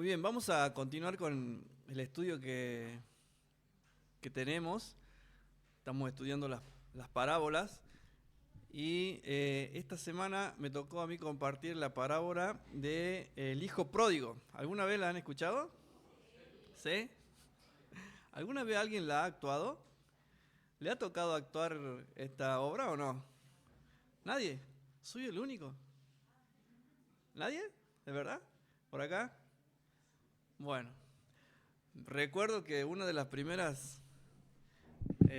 Muy bien, vamos a continuar con el estudio que tenemos. Estamos estudiando las parábolas y esta semana me tocó a mí compartir la parábola del hijo pródigo. ¿Alguna vez la han escuchado? ¿Sí? ¿Alguna vez alguien la ha actuado? ¿Le ha tocado actuar esta obra o no? ¿Nadie? ¿Soy el único? ¿Nadie? ¿De verdad? ¿Por acá? Bueno, recuerdo que una de las primeras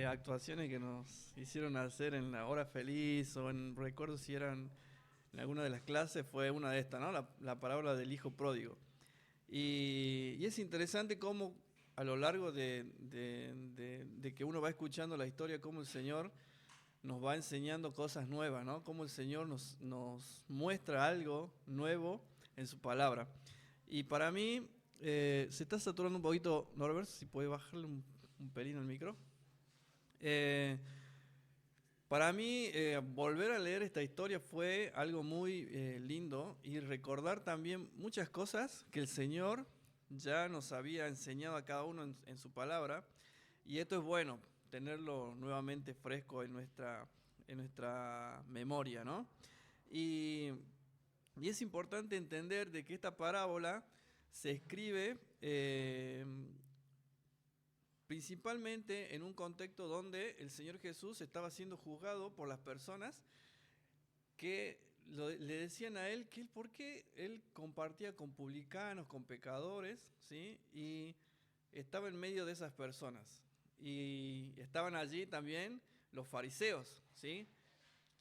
actuaciones que nos hicieron hacer en la hora feliz o en recuerdo si eran en alguna de las clases fue una de estas, ¿no? La parábola del hijo pródigo. Y es interesante cómo a lo largo de que uno va escuchando la historia, cómo el Señor nos va enseñando cosas nuevas, ¿no? Cómo el Señor nos muestra algo nuevo en su palabra. Y para mí, se está saturando un poquito, Norbert, si puede bajarle un pelín al micro. Eh, para mí, volver a leer esta historia fue algo muy lindo y recordar también muchas cosas que el Señor ya nos había enseñado a cada uno en su palabra. Y esto es bueno, tenerlo nuevamente fresco en nuestra memoria, ¿no? Y, y es importante entender de que esta parábola se escribe principalmente en un contexto donde el Señor Jesús estaba siendo juzgado por las personas que le decían a él que por qué él compartía con publicanos, con pecadores, ¿sí? Y estaba en medio de esas personas. Y estaban allí también los fariseos, ¿sí?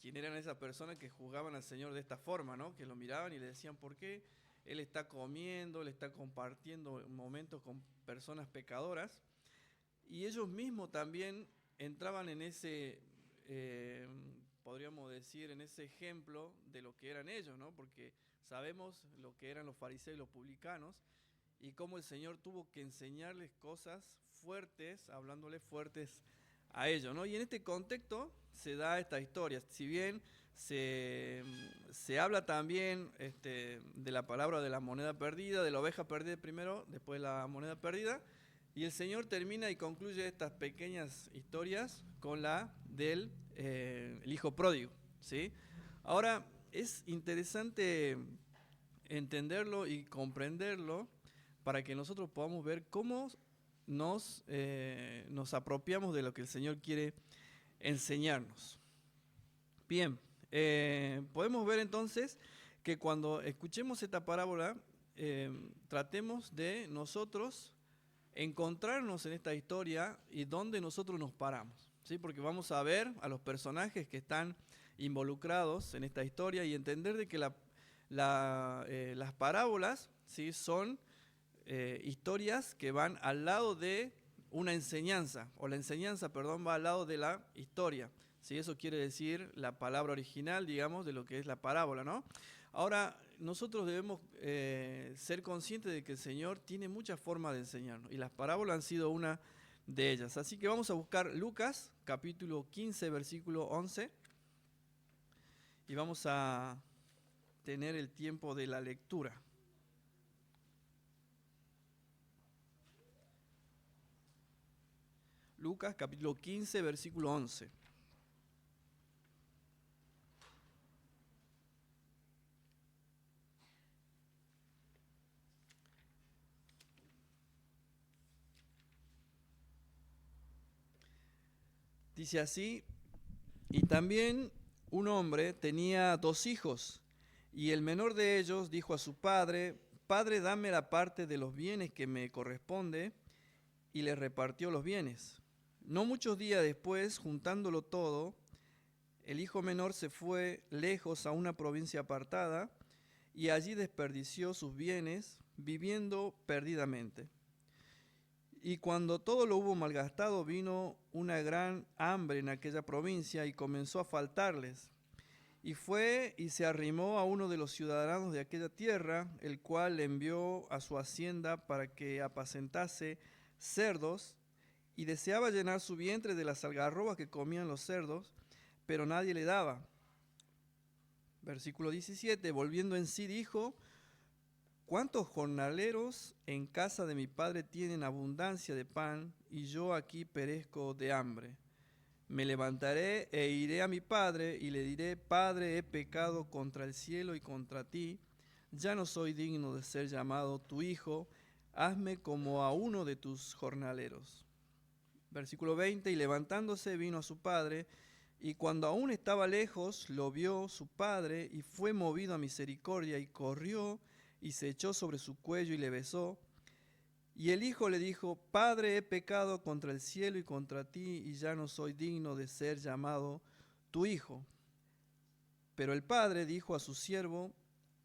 ¿Quién eran esas personas que juzgaban al Señor de esta forma, ¿no? Que lo miraban y le decían, ¿por qué él está comiendo, él está compartiendo momentos con personas pecadoras? Y ellos mismos también entraban en ese, eh, podríamos decir, en ese ejemplo de lo que eran ellos, ¿no? Porque sabemos lo que eran los fariseos y los publicanos y cómo el Señor tuvo que enseñarles cosas fuertes, hablándoles fuertes a ellos, ¿no? Y en este contexto se da esta historia. Si bien se habla también de la palabra de la moneda perdida, de la oveja perdida primero, después la moneda perdida, y el Señor termina y concluye estas pequeñas historias con la del el hijo pródigo, ¿sí? Ahora, es interesante entenderlo y comprenderlo para que nosotros podamos ver cómo nos apropiamos de lo que el Señor quiere enseñarnos. Bien, podemos ver entonces que cuando escuchemos esta parábola, tratemos de nosotros encontrarnos en esta historia y dónde nosotros nos paramos, ¿sí? Porque vamos a ver a los personajes que están involucrados en esta historia y entender de que las parábolas, ¿sí? Son historias que van al lado de una enseñanza, o la enseñanza, perdón, va al lado de la historia. ¿Sí? Eso quiere decir la palabra original, digamos, de lo que es la parábola, ¿no? Ahora, nosotros debemos ser conscientes de que el Señor tiene muchas formas de enseñarnos, y las parábolas han sido una de ellas. Así que vamos a buscar Lucas, capítulo 15, versículo 11, y vamos a tener el tiempo de la lectura. Lucas capítulo 15, versículo 11. Dice así, y también un hombre tenía 2 hijos, y el menor de ellos dijo a su padre, Padre, dame la parte de los bienes que me corresponde, y le repartió los bienes. No muchos días después, juntándolo todo, el hijo menor se fue lejos a una provincia apartada y allí desperdició sus bienes viviendo perdidamente. Y cuando todo lo hubo malgastado, vino una gran hambre en aquella provincia y comenzó a faltarles. Y fue y se arrimó a uno de los ciudadanos de aquella tierra, el cual le envió a su hacienda para que apacentase cerdos, y deseaba llenar su vientre de las algarrobas que comían los cerdos, pero nadie le daba. Versículo 17, volviendo en sí dijo, ¿cuántos jornaleros en casa de mi padre tienen abundancia de pan y yo aquí perezco de hambre? Me levantaré e iré a mi padre y le diré: Padre, he pecado contra el cielo y contra ti, ya no soy digno de ser llamado tu hijo, hazme como a uno de tus jornaleros. Versículo 20, y levantándose vino a su padre, y cuando aún estaba lejos, lo vio su padre, y fue movido a misericordia, y corrió, y se echó sobre su cuello, y le besó. Y el hijo le dijo: Padre, he pecado contra el cielo y contra ti, y ya no soy digno de ser llamado tu hijo. Pero el padre dijo a su siervo: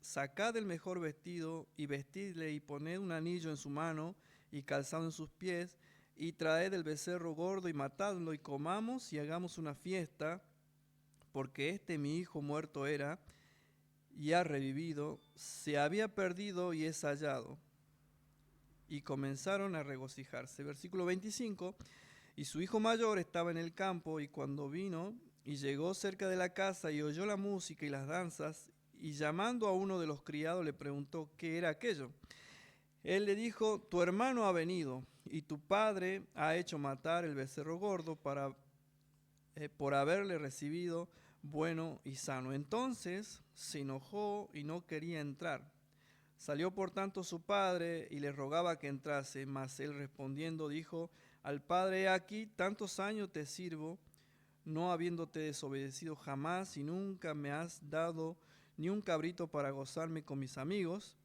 Sacad el mejor vestido, y vestidle, y poned un anillo en su mano, y calzado en sus pies, y traed el becerro gordo, y matadlo, y comamos, y hagamos una fiesta, porque este mi hijo muerto era, y ha revivido, se había perdido, y es hallado. Y comenzaron a regocijarse. Versículo 25, y su hijo mayor estaba en el campo, y cuando vino y llegó cerca de la casa y oyó la música y las danzas, y llamando a uno de los criados le preguntó qué era aquello. Él le dijo: tu hermano ha venido, y tu padre ha hecho matar el becerro gordo por haberle recibido bueno y sano. Entonces se enojó y no quería entrar. Salió por tanto su padre y le rogaba que entrase, mas él respondiendo dijo al padre: aquí tantos años te sirvo, no habiéndote desobedecido jamás, y nunca me has dado ni un cabrito para gozarme con mis amigos.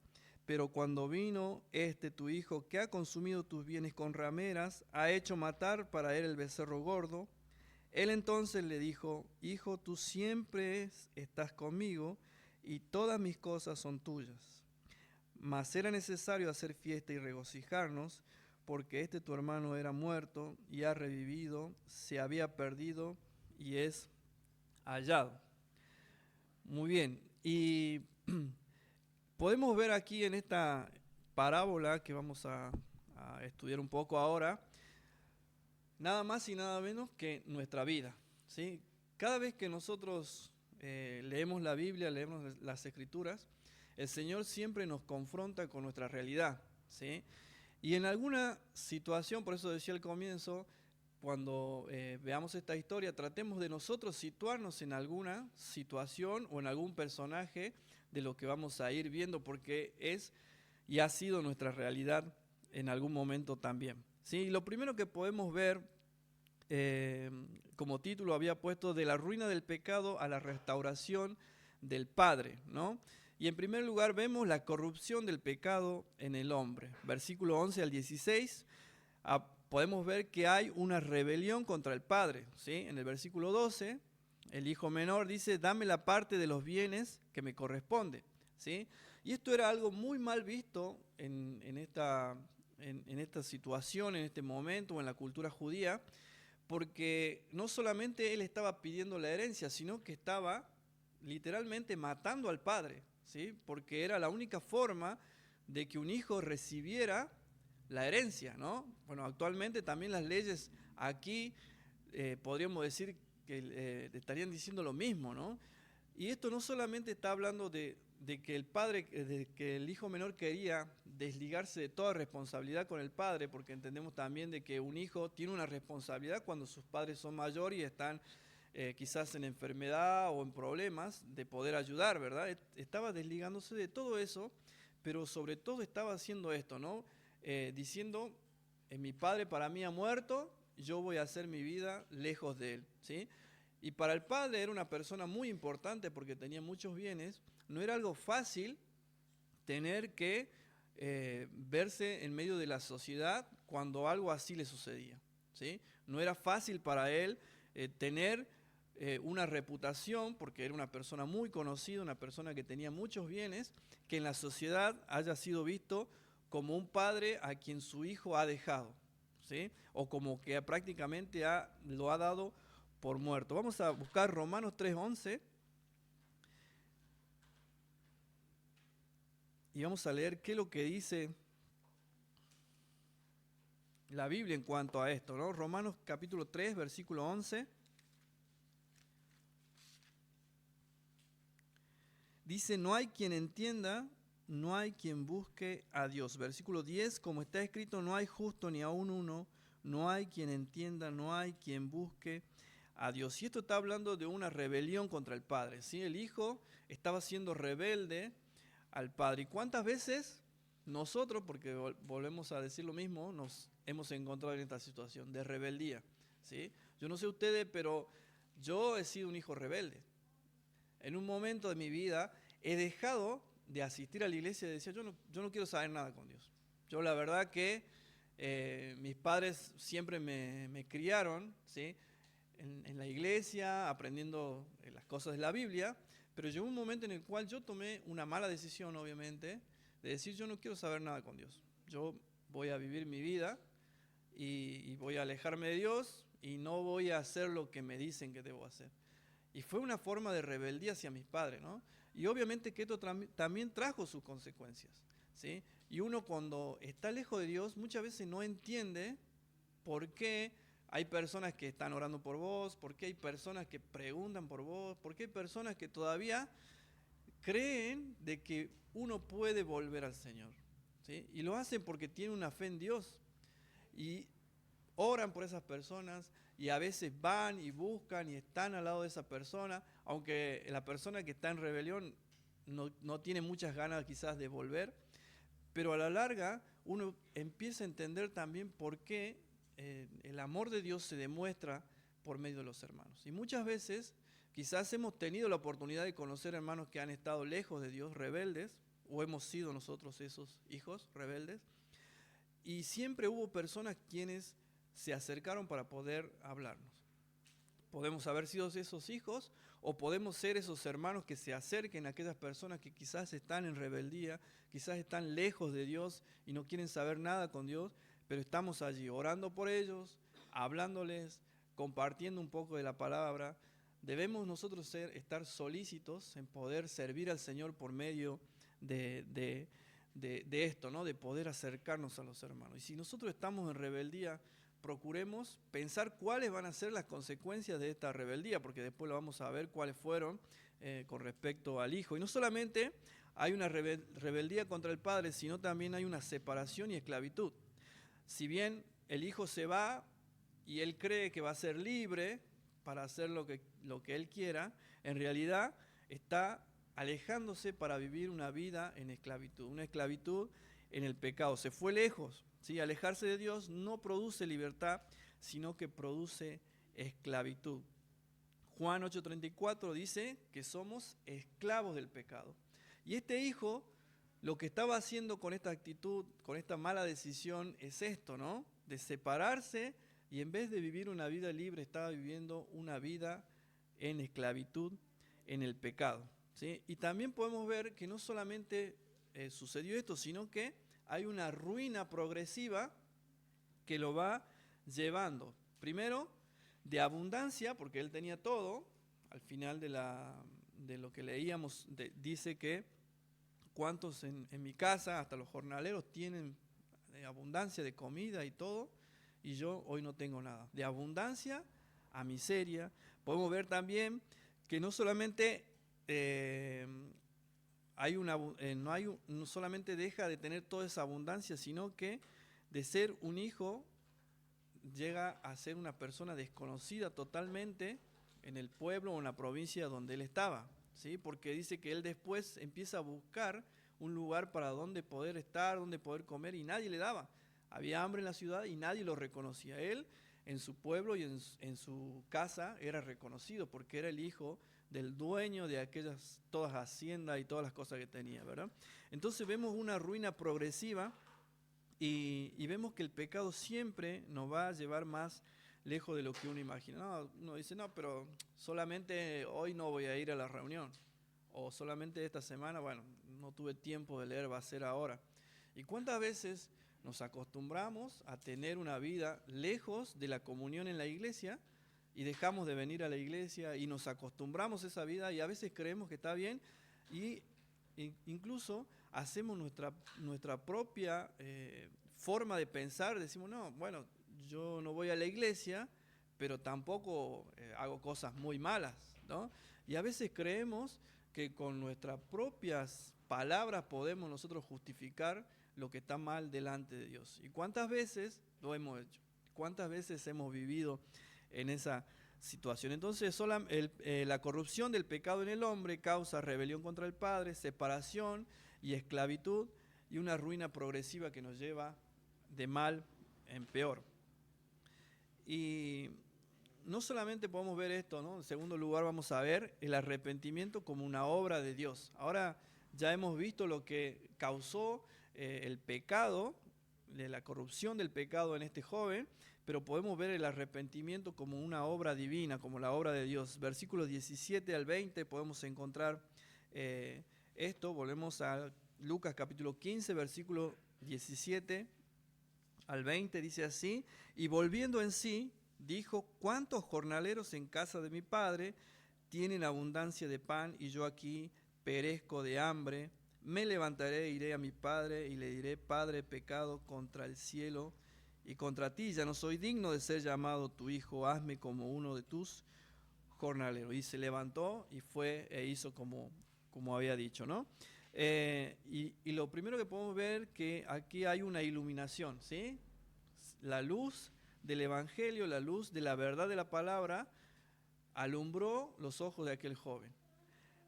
Pero cuando vino tu hijo, que ha consumido tus bienes con rameras, ha hecho matar para él el becerro gordo. Él entonces le dijo: hijo, tú siempre estás conmigo, y todas mis cosas son tuyas. Mas era necesario hacer fiesta y regocijarnos, porque tu hermano era muerto y ha revivido, se había perdido y es hallado. Muy bien, y podemos ver aquí en esta parábola que vamos a estudiar un poco ahora, nada más y nada menos que nuestra vida, ¿sí? Cada vez que nosotros leemos la Biblia, leemos las Escrituras, el Señor siempre nos confronta con nuestra realidad, ¿sí? Y en alguna situación, por eso decía al comienzo, cuando veamos esta historia, tratemos de nosotros situarnos en alguna situación o en algún personaje de lo que vamos a ir viendo, porque es y ha sido nuestra realidad en algún momento también, ¿sí? Y lo primero que podemos ver, como título había puesto: de la ruina del pecado a la restauración del Padre, ¿no? Y en primer lugar vemos la corrupción del pecado en el hombre. Versículo 11 al 16, podemos ver que hay una rebelión contra el Padre, ¿sí? En el versículo 12, el hijo menor dice: dame la parte de los bienes que me corresponde, ¿sí? Y esto era algo muy mal visto en esta situación, en este momento, en la cultura judía, porque no solamente él estaba pidiendo la herencia, sino que estaba literalmente matando al padre, ¿sí? Porque era la única forma de que un hijo recibiera la herencia, ¿no? Bueno, actualmente también las leyes aquí podríamos decir que estarían diciendo lo mismo, ¿no? Y esto no solamente está hablando de que que el hijo menor quería desligarse de toda responsabilidad con el padre, porque entendemos también de que un hijo tiene una responsabilidad cuando sus padres son mayores y están quizás en enfermedad o en problemas, de poder ayudar, ¿verdad? Estaba desligándose de todo eso, pero sobre todo estaba haciendo esto, ¿no? Diciendo: mi padre para mí ha muerto, yo voy a hacer mi vida lejos de él, ¿sí? Y para el padre era una persona muy importante porque tenía muchos bienes. No era algo fácil tener que verse en medio de la sociedad cuando algo así le sucedía, ¿sí? No era fácil para él tener una reputación, porque era una persona muy conocida, una persona que tenía muchos bienes, que en la sociedad haya sido visto como un padre a quien su hijo ha dejado, ¿sí? O como que prácticamente lo ha dado por muerto. Vamos a buscar Romanos 3:11 y vamos a leer qué es lo que dice la Biblia en cuanto a esto, ¿no? Romanos capítulo 3, versículo 11. Dice: no hay quien entienda, no hay quien busque a Dios. Versículo 10, como está escrito, no hay justo ni aún uno, no hay quien entienda, no hay quien busque a Dios. Y esto está hablando de una rebelión contra el Padre, ¿sí? El Hijo estaba siendo rebelde al Padre. ¿Y cuántas veces nosotros, porque volvemos a decir lo mismo, nos hemos encontrado en esta situación de rebeldía, ¿sí? Yo no sé ustedes, pero yo he sido un hijo rebelde. En un momento de mi vida he dejado de asistir a la iglesia y decía, yo no quiero saber nada con Dios. Yo la verdad que mis padres siempre me criaron, ¿sí? En la iglesia, aprendiendo las cosas de la Biblia, pero llegó un momento en el cual yo tomé una mala decisión, obviamente, de decir, yo no quiero saber nada con Dios. Yo voy a vivir mi vida y voy a alejarme de Dios y no voy a hacer lo que me dicen que debo hacer. Y fue una forma de rebeldía hacia mis padres, ¿no? Y obviamente que esto también trajo sus consecuencias, ¿sí? Y uno cuando está lejos de Dios muchas veces no entiende por qué hay personas que están orando por vos, por qué hay personas que preguntan por vos, por qué hay personas que todavía creen de que uno puede volver al Señor, ¿sí? Y lo hacen porque tienen una fe en Dios. Y oran por esas personas y a veces van y buscan y están al lado de esa persona, aunque la persona que está en rebelión no tiene muchas ganas quizás de volver, pero a la larga uno empieza a entender también por qué el amor de Dios se demuestra por medio de los hermanos. Y muchas veces quizás hemos tenido la oportunidad de conocer hermanos que han estado lejos de Dios, rebeldes, o hemos sido nosotros esos hijos rebeldes, y siempre hubo personas quienes se acercaron para poder hablarnos. Podemos haber sido esos hijos o podemos ser esos hermanos que se acerquen a aquellas personas que quizás están en rebeldía, quizás están lejos de Dios y no quieren saber nada con Dios, pero estamos allí orando por ellos, hablándoles, compartiendo un poco de la palabra. Debemos nosotros estar solícitos en poder servir al Señor por medio de esto, ¿no? De poder acercarnos a los hermanos. Y si nosotros estamos en rebeldía, procuremos pensar cuáles van a ser las consecuencias de esta rebeldía, porque después lo vamos a ver cuáles fueron con respecto al Hijo. Y no solamente hay una rebeldía contra el Padre, sino también hay una separación y esclavitud. Si bien el Hijo se va y él cree que va a ser libre para hacer lo que él quiera, en realidad está alejándose para vivir una vida en esclavitud, una esclavitud en el pecado. Se fue lejos, ¿sí? Alejarse de Dios no produce libertad, sino que produce esclavitud. Juan 8:34 dice que somos esclavos del pecado. Y este hijo lo que estaba haciendo con esta actitud, con esta mala decisión, es esto, ¿no? De separarse y en vez de vivir una vida libre, estaba viviendo una vida en esclavitud, en el pecado, ¿sí? Y también podemos ver que no solamente sucedió esto, sino que hay una ruina progresiva que lo va llevando. Primero, de abundancia, porque él tenía todo. Al final de lo que leíamos, dice que cuántos en mi casa, hasta los jornaleros, tienen abundancia de comida y todo, y yo hoy no tengo nada. De abundancia a miseria. Podemos ver también que no solamente no solamente deja de tener toda esa abundancia, sino que de ser un hijo llega a ser una persona desconocida totalmente en el pueblo o en la provincia donde él estaba, ¿sí? Porque dice que él después empieza a buscar un lugar para donde poder estar, donde poder comer, y nadie le daba. Había hambre en la ciudad y nadie lo reconocía. Él en su pueblo y en su casa era reconocido porque era el hijo del dueño de aquellas todas haciendas y todas las cosas que tenía, ¿verdad? Entonces vemos una ruina progresiva y vemos que el pecado siempre nos va a llevar más lejos de lo que uno imagina. No, uno dice, no, pero solamente hoy no voy a ir a la reunión, o solamente esta semana, bueno, no tuve tiempo de leer, va a ser ahora. ¿Y cuántas veces nos acostumbramos a tener una vida lejos de la comunión en la iglesia y dejamos de venir a la iglesia y nos acostumbramos a esa vida y a veces creemos que está bien y incluso hacemos nuestra propia forma de pensar? Decimos, no, bueno, yo no voy a la iglesia, pero tampoco hago cosas muy malas, ¿no? Y a veces creemos que con nuestras propias palabras podemos nosotros justificar lo que está mal delante de Dios. ¿Y cuántas veces lo hemos hecho? ¿Cuántas veces hemos vivido en esa situación? Entonces, la corrupción del pecado en el hombre causa rebelión contra el Padre, separación y esclavitud, y una ruina progresiva que nos lleva de mal en peor. Y no solamente podemos ver esto, ¿no? En segundo lugar vamos a ver el arrepentimiento como una obra de Dios. Ahora ya hemos visto lo que causó el pecado, la corrupción del pecado en este joven, pero podemos ver el arrepentimiento como una obra divina, como la obra de Dios. Versículos 17 al 20 podemos encontrar esto. Volvemos a Lucas capítulo 15, versículo 17 al 20, dice así: y volviendo en sí, dijo: ¿cuántos jornaleros en casa de mi padre tienen abundancia de pan y yo aquí perezco de hambre? Me levantaré, iré a mi padre y le diré: Padre, he pecado contra el cielo y contra ti, ya no soy digno de ser llamado tu hijo, hazme como uno de tus jornaleros. Y se levantó y fue e hizo como había dicho, ¿no? Y lo primero que podemos ver que aquí hay una iluminación, ¿sí? La luz del Evangelio, la luz de la verdad de la palabra, alumbró los ojos de aquel joven,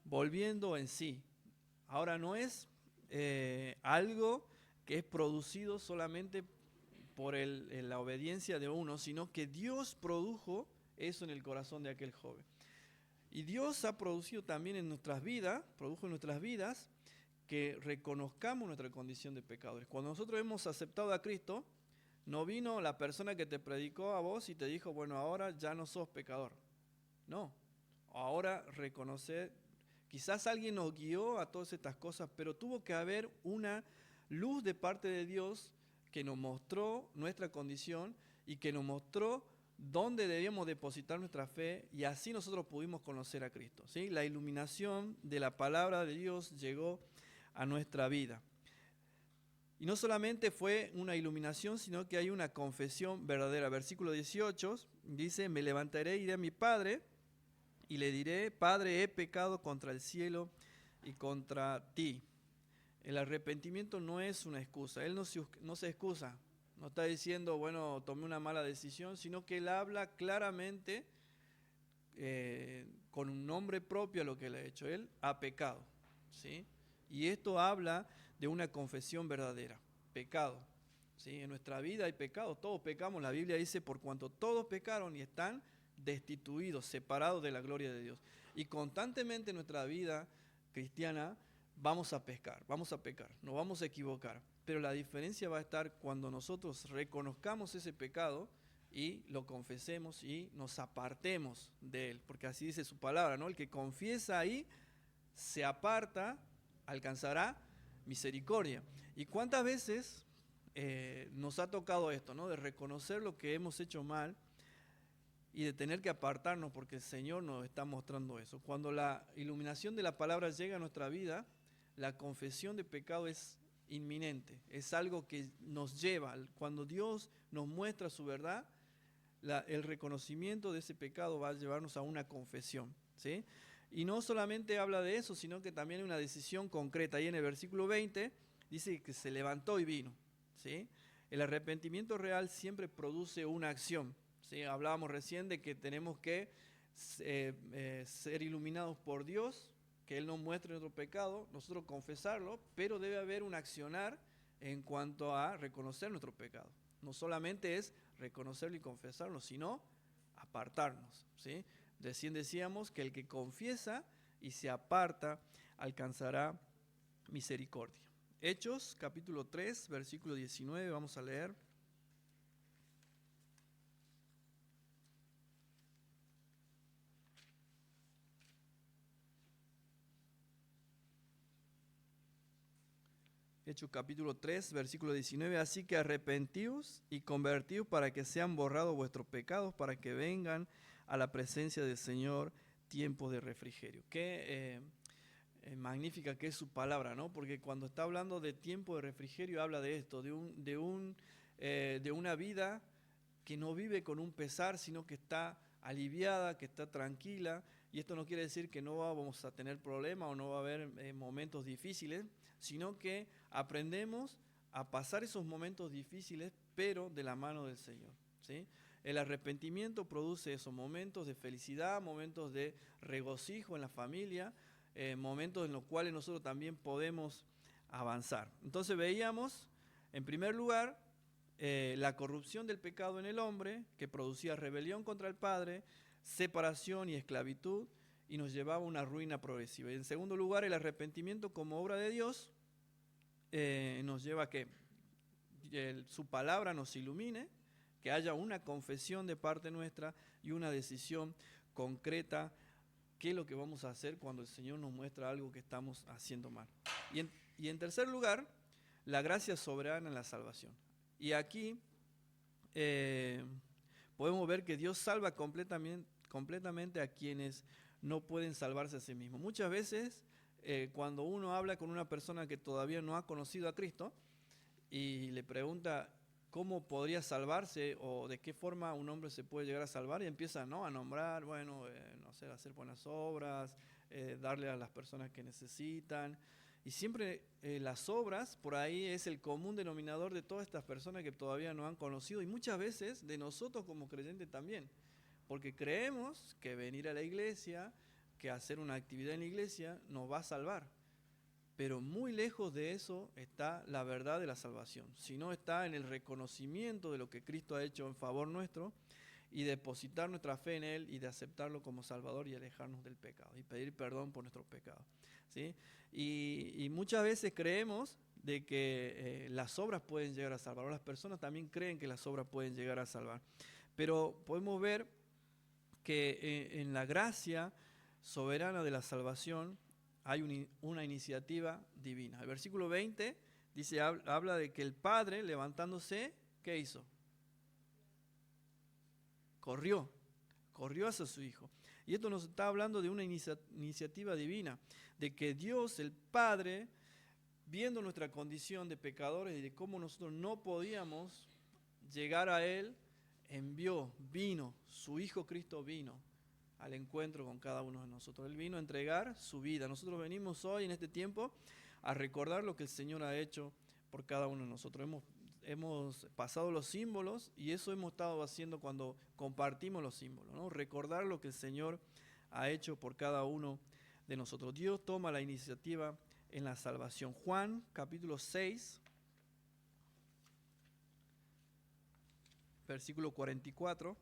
volviendo en sí. Ahora no es algo que es producido solamente por la obediencia de uno, sino que Dios produjo eso en el corazón de aquel joven. Y Dios ha producido también en nuestras vidas, produjo en nuestras vidas, que reconozcamos nuestra condición de pecadores. Cuando nosotros hemos aceptado a Cristo, no vino la persona que te predicó a vos y te dijo: bueno, ahora ya no sos pecador. No, ahora reconocer, quizás alguien nos guió a todas estas cosas, pero tuvo que haber una luz de parte de Dios que nos mostró nuestra condición y que nos mostró dónde debíamos depositar nuestra fe, y así nosotros pudimos conocer a Cristo, ¿sí? La iluminación de la palabra de Dios llegó a nuestra vida. Y no solamente fue una iluminación, sino que hay una confesión verdadera. Versículo 18 dice: me levantaré, iré a mi padre y le diré: Padre, he pecado contra el cielo y contra ti. El arrepentimiento no es una excusa. Él no se excusa. No está diciendo: bueno, tomé una mala decisión, sino que él habla claramente con un nombre propio a lo que él ha hecho. Él ha pecado, ¿sí? Y esto habla de una confesión verdadera. Pecado, ¿sí? En nuestra vida hay pecado, todos pecamos. La Biblia dice: por cuanto todos pecaron y están destituidos, separados de la gloria de Dios. Y constantemente en nuestra vida cristiana vamos a pecar, nos vamos a equivocar. Pero la diferencia va a estar cuando nosotros reconozcamos ese pecado y lo confesemos y nos apartemos de él, porque así dice su palabra, ¿no? El que confiesa ahí se aparta, alcanzará misericordia. ¿Y cuántas veces nos ha tocado esto, ¿no? De reconocer lo que hemos hecho mal y de tener que apartarnos porque el Señor nos está mostrando eso? Cuando la iluminación de la palabra llega a nuestra vida, la confesión de pecado es inminente, es algo que nos lleva, cuando Dios nos muestra su verdad, el reconocimiento de ese pecado va a llevarnos a una confesión, ¿sí? Y no solamente habla de eso, sino que también hay una decisión concreta. Ahí en el versículo 20 dice que se levantó y vino, ¿sí? El arrepentimiento real siempre produce una acción, ¿sí? Hablábamos recién de que tenemos que ser iluminados por Dios, que Él nos muestre nuestro pecado, nosotros confesarlo, pero debe haber un accionar en cuanto a reconocer nuestro pecado. No solamente es reconocerlo y confesarlo, sino apartarnos, ¿sí? Recién decíamos que el que confiesa y se aparta alcanzará misericordia. Hechos capítulo 3, versículo 19, vamos a leer. Hechos capítulo 3, versículo 19, así que arrepentíos y convertíos para que sean borrados vuestros pecados, para que vengan a la presencia del Señor tiempos de refrigerio. Qué magnífica que es su palabra, ¿no? Porque cuando está hablando de tiempo de refrigerio habla de esto, de una vida que no vive con un pesar, sino que está aliviada, que está tranquila, y esto no quiere decir que no vamos a tener problemas o no va a haber momentos difíciles, sino que aprendemos a pasar esos momentos difíciles, pero de la mano del Señor, ¿sí? El arrepentimiento produce esos momentos de felicidad, momentos de regocijo en la familia, momentos en los cuales nosotros también podemos avanzar. Entonces veíamos, en primer lugar, la corrupción del pecado en el hombre, que producía rebelión contra el Padre, separación y esclavitud, y nos llevaba a una ruina progresiva. Y en segundo lugar, el arrepentimiento como obra de Dios nos lleva a que su palabra nos ilumine, que haya una confesión de parte nuestra y una decisión concreta, qué es lo que vamos a hacer cuando el Señor nos muestra algo que estamos haciendo mal. Y en tercer lugar, la gracia soberana en la salvación. Y aquí podemos ver que Dios salva completamente a quienes no pueden salvarse a sí mismos. Muchas veces, cuando uno habla con una persona que todavía no ha conocido a Cristo y le pregunta cómo podría salvarse o de qué forma un hombre se puede llegar a salvar, y empieza, ¿no?, a nombrar, bueno, no sé, hacer buenas obras, darle a las personas que necesitan. Y siempre las obras, por ahí es el común denominador de todas estas personas que todavía no han conocido, y muchas veces de nosotros como creyentes también, porque creemos que venir a la iglesia, que hacer una actividad en la iglesia nos va a salvar. Pero muy lejos de eso está la verdad de la salvación, sino está en el reconocimiento de lo que Cristo ha hecho en favor nuestro y depositar nuestra fe en Él y de aceptarlo como Salvador y alejarnos del pecado y pedir perdón por nuestros pecados, ¿sí? Y muchas veces creemos de que las obras pueden llegar a salvar, o las personas también creen que las obras pueden llegar a salvar, pero podemos ver que en la gracia soberana de la salvación hay una iniciativa divina. El versículo 20 dice, habla de que el Padre, levantándose, ¿qué hizo? Corrió hacia su Hijo. Y esto nos está hablando de una iniciativa divina, de que Dios, el Padre, viendo nuestra condición de pecadores y de cómo nosotros no podíamos llegar a Él, vino, su Hijo Cristo vino al encuentro con cada uno de nosotros. Él vino a entregar su vida. Nosotros venimos hoy, en este tiempo, a recordar lo que el Señor ha hecho por cada uno de nosotros. Hemos pasado los símbolos y eso hemos estado haciendo cuando compartimos los símbolos, ¿no? Recordar lo que el Señor ha hecho por cada uno de nosotros. Dios toma la iniciativa en la salvación. Juan, capítulo 6, versículo 44.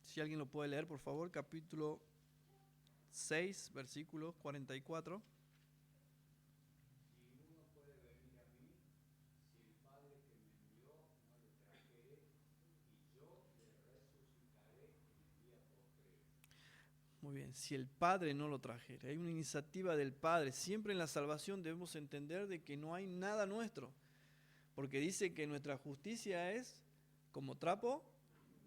Si alguien lo puede leer, por favor, capítulo 6, versículo 44. Muy bien, si el Padre no lo trajera. Hay una iniciativa del Padre. Siempre en la salvación debemos entender de que no hay nada nuestro, porque dice que nuestra justicia es como trapo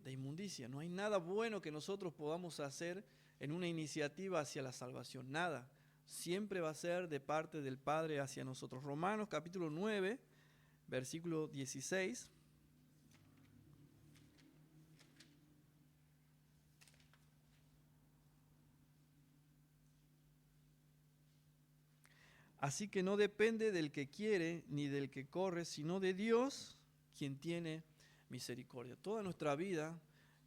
de inmundicia. No hay nada bueno que nosotros podamos hacer en una iniciativa hacia la salvación. Nada. Siempre va a ser de parte del Padre hacia nosotros. Romanos capítulo 9, versículo 16. Así que no depende del que quiere ni del que corre, sino de Dios, quien tiene misericordia. Toda nuestra vida,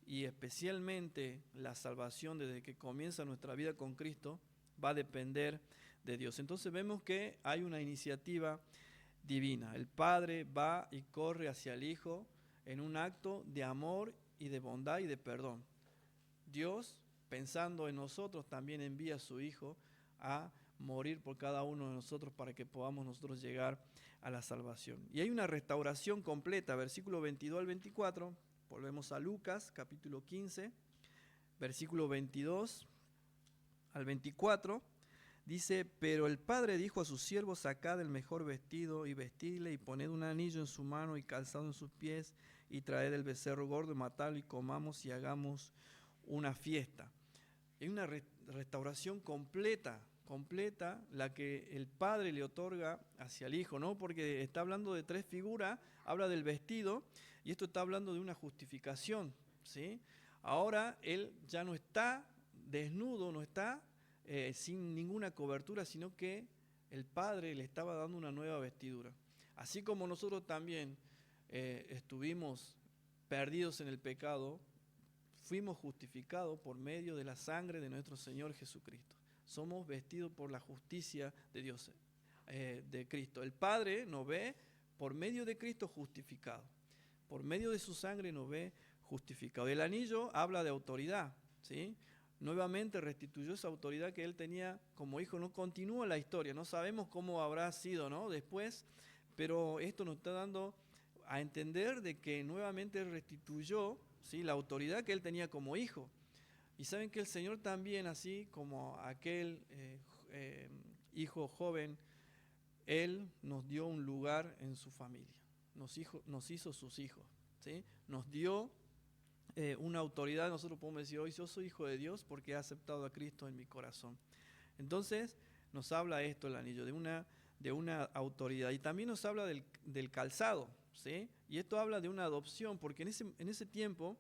y especialmente la salvación desde que comienza nuestra vida con Cristo, va a depender de Dios. Entonces vemos que hay una iniciativa divina. El Padre va y corre hacia el Hijo en un acto de amor y de bondad y de perdón. Dios, pensando en nosotros, también envía a su Hijo a morir por cada uno de nosotros para que podamos nosotros llegar a la salvación. Y hay una restauración completa, versículo 22 al 24, volvemos a Lucas, capítulo 15, versículo 22 al 24, dice, pero el padre dijo a sus siervos, sacad el mejor vestido y vestidle y poned un anillo en su mano y calzado en sus pies y traed el becerro gordo y matadlo y comamos y hagamos una fiesta. Hay una restauración completa completa, la que el Padre le otorga hacia el Hijo, ¿no? Porque está hablando de tres figuras, habla del vestido, y esto está hablando de una justificación, ¿sí? Ahora Él ya no está desnudo, no está sin ninguna cobertura, sino que el Padre le estaba dando una nueva vestidura. Así como nosotros también estuvimos perdidos en el pecado, fuimos justificados por medio de la sangre de nuestro Señor Jesucristo. Somos vestidos por la justicia de Dios, de Cristo. El Padre nos ve por medio de Cristo justificado. Por medio de su sangre nos ve justificado. El anillo habla de autoridad, ¿sí? Nuevamente restituyó esa autoridad que él tenía como hijo. No continúa la historia, no sabemos cómo habrá sido, ¿no? Después, pero esto nos está dando a entender de que nuevamente restituyó, ¿sí?, la autoridad que él tenía como hijo. Y saben que el Señor también, así como aquel hijo joven, Él nos dio un lugar en su familia, nos hizo sus hijos, ¿sí? Nos dio una autoridad. Nosotros podemos decir hoy: yo soy hijo de Dios porque he aceptado a Cristo en mi corazón. Entonces nos habla esto el anillo, de una autoridad. Y también nos habla del calzado, ¿sí? Y esto habla de una adopción, porque en ese tiempo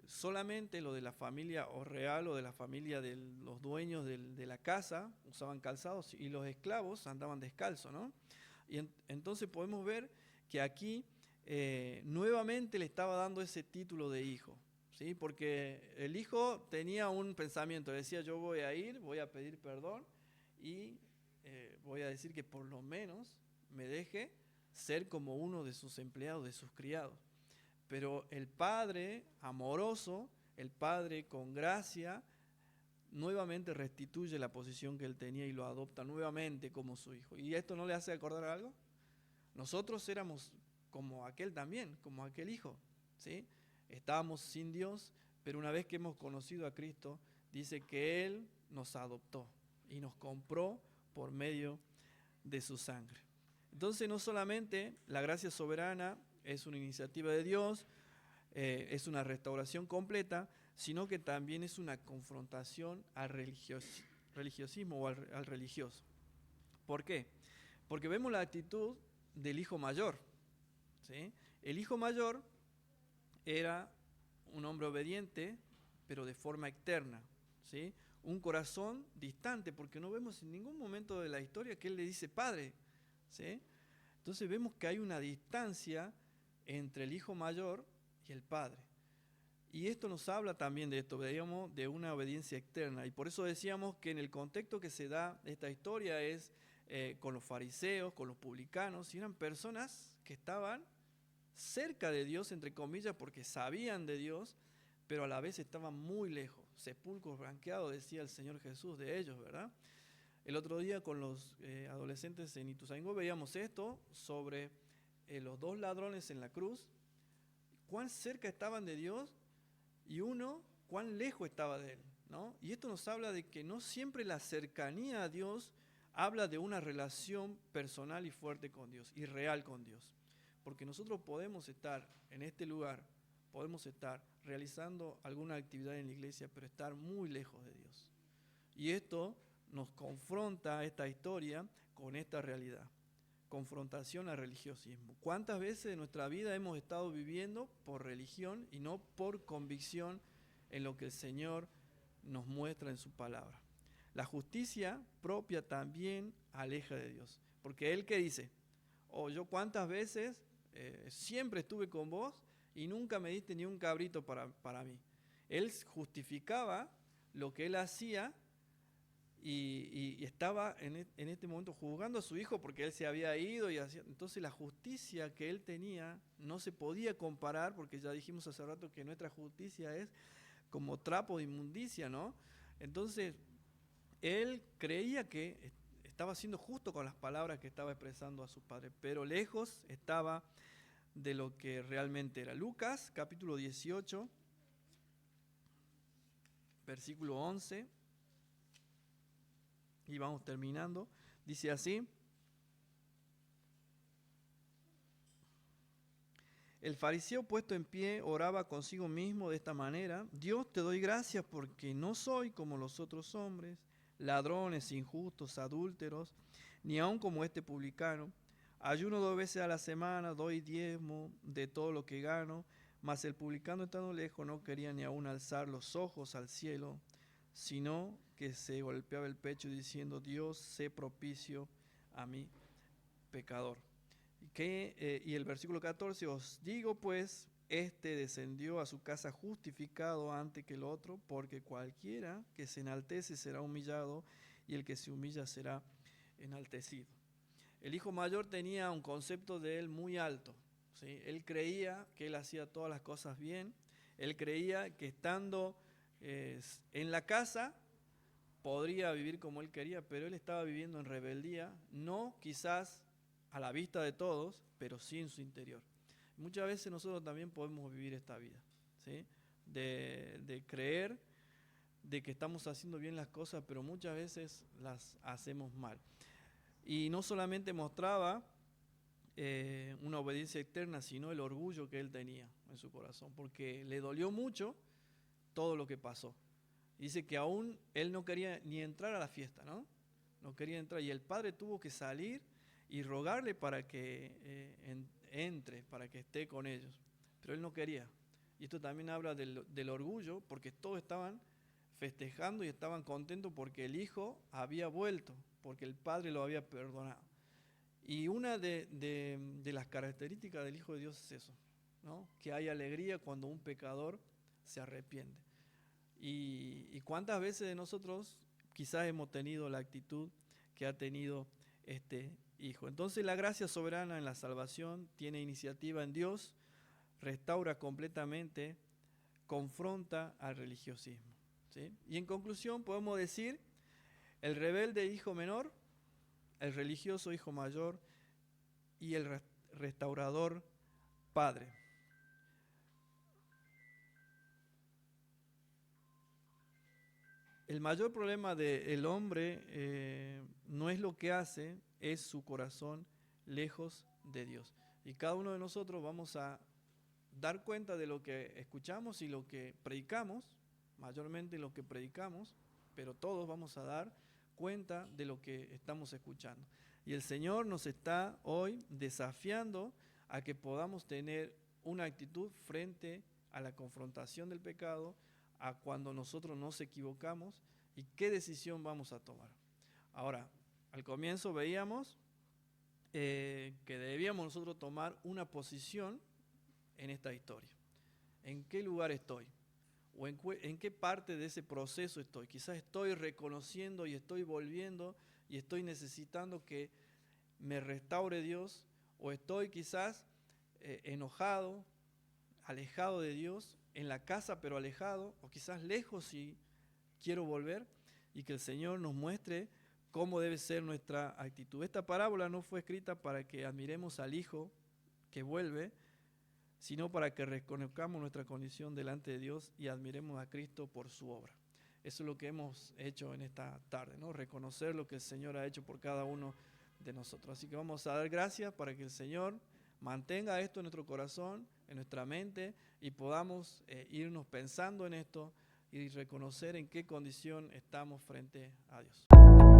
solamente lo de la familia o real o de la familia de los dueños de la casa usaban calzados, y los esclavos andaban descalzos, ¿no? Y entonces podemos ver que aquí nuevamente le estaba dando ese título de hijo, ¿sí? Porque el hijo tenía un pensamiento, decía: yo voy a ir, voy a pedir perdón y voy a decir que por lo menos me deje ser como uno de sus empleados, de sus criados. Pero el Padre amoroso, el Padre con gracia, nuevamente restituye la posición que él tenía y lo adopta nuevamente como su hijo. ¿Y esto no le hace acordar algo? Nosotros éramos como aquel también, como aquel hijo, ¿sí? Estábamos sin Dios, pero una vez que hemos conocido a Cristo, dice que Él nos adoptó y nos compró por medio de su sangre. Entonces, no solamente la gracia soberana es una iniciativa de Dios, es una restauración completa, sino que también es una confrontación al religiosismo o al religioso. ¿Por qué? Porque vemos la actitud del hijo mayor, ¿sí? El hijo mayor era un hombre obediente, pero de forma externa, ¿sí? Un corazón distante, porque no vemos en ningún momento de la historia que él le dice padre, ¿sí? Entonces vemos que hay una distancia entre el hijo mayor y el padre. Y esto nos habla también de esto, veíamos, de una obediencia externa. Y por eso decíamos que en el contexto que se da esta historia es con los fariseos, con los publicanos, y eran personas que estaban cerca de Dios, entre comillas, porque sabían de Dios, pero a la vez estaban muy lejos, sepulcros blanqueados, decía el Señor Jesús de ellos, ¿verdad? El otro día con los adolescentes en Ituzaingó veíamos esto sobre los dos ladrones en la cruz, cuán cerca estaban de Dios y uno cuán lejos estaba de Él, ¿no? Y esto nos habla de que no siempre la cercanía a Dios habla de una relación personal y fuerte con Dios, y real con Dios. Porque nosotros podemos estar en este lugar, podemos estar realizando alguna actividad en la iglesia, pero estar muy lejos de Dios. Y esto nos confronta, esta historia, con esta realidad. Confrontación al religiosismo. ¿Cuántas veces en nuestra vida hemos estado viviendo por religión y no por convicción en lo que el Señor nos muestra en su palabra? La justicia propia también aleja de Dios. Porque Él, ¿qué dice? Yo cuántas veces siempre estuve con vos y nunca me diste ni un cabrito para mí. Él justificaba lo que Él hacía y estaba en este momento juzgando a su hijo porque él se había ido. Entonces la justicia que él tenía no se podía comparar, porque ya dijimos hace rato que nuestra justicia es como trapo de inmundicia, ¿no? Entonces él creía que estaba siendo justo con las palabras que estaba expresando a su padre, pero lejos estaba de lo que realmente era. Lucas capítulo 18, versículo 11. Y vamos terminando. Dice así: el fariseo puesto en pie oraba consigo mismo de esta manera: Dios, te doy gracias porque no soy como los otros hombres, ladrones, injustos, adúlteros, ni aun como este publicano. Ayuno 2 veces a la semana, doy diezmo de todo lo que gano. Mas el publicano, estando lejos, no quería ni aun alzar los ojos al cielo, sino que se golpeaba el pecho diciendo: Dios, sé propicio a mí, pecador. Y el versículo 14: os digo pues, este descendió a su casa justificado antes que el otro, porque cualquiera que se enaltece será humillado, y el que se humilla será enaltecido. El hijo mayor tenía un concepto de él muy alto, ¿sí? Él creía que él hacía todas las cosas bien, él creía que estando en la casa podría vivir como él quería, pero él estaba viviendo en rebeldía, no quizás a la vista de todos, pero sí en su interior. Muchas veces nosotros también podemos vivir esta vida, ¿sí? De creer de que estamos haciendo bien las cosas, pero muchas veces las hacemos mal. Y no solamente mostraba una obediencia externa, sino el orgullo que él tenía en su corazón, porque le dolió mucho todo lo que pasó. Dice que aún él no quería ni entrar a la fiesta, ¿no? No quería entrar, y el padre tuvo que salir y rogarle para que entre, para que esté con ellos, pero él no quería. Y esto también habla del orgullo, porque todos estaban festejando y estaban contentos porque el hijo había vuelto, porque el padre lo había perdonado. Y una de las características del Hijo de Dios es eso, ¿no? Que hay alegría cuando un pecador se arrepiente. Y cuántas veces de nosotros quizás hemos tenido la actitud que ha tenido este hijo. Entonces la gracia soberana en la salvación tiene iniciativa en Dios, restaura completamente, confronta al religiosismo, ¿sí? Y en conclusión podemos decir: el rebelde hijo menor, el religioso hijo mayor y el restaurador padre. El mayor problema del hombre no es lo que hace, es su corazón lejos de Dios. Y cada uno de nosotros vamos a dar cuenta de lo que escuchamos y lo que predicamos, mayormente lo que predicamos, pero todos vamos a dar cuenta de lo que estamos escuchando. Y el Señor nos está hoy desafiando a que podamos tener una actitud frente a la confrontación del pecado, a cuando nosotros nos equivocamos y qué decisión vamos a tomar. Ahora, al comienzo veíamos que debíamos nosotros tomar una posición en esta historia. ¿En qué lugar estoy? ¿O en qué parte de ese proceso estoy? Quizás estoy reconociendo y estoy volviendo y estoy necesitando que me restaure Dios, o estoy quizás enojado, alejado de Dios, en la casa pero alejado, o quizás lejos y quiero volver, y que el Señor nos muestre cómo debe ser nuestra actitud. Esta parábola no fue escrita para que admiremos al Hijo que vuelve, sino para que reconozcamos nuestra condición delante de Dios y admiremos a Cristo por su obra. Eso es lo que hemos hecho en esta tarde, ¿no? Reconocer lo que el Señor ha hecho por cada uno de nosotros. Así que vamos a dar gracias para que el Señor mantenga esto en nuestro corazón, en nuestra mente, y podamos irnos pensando en esto y reconocer en qué condición estamos frente a Dios.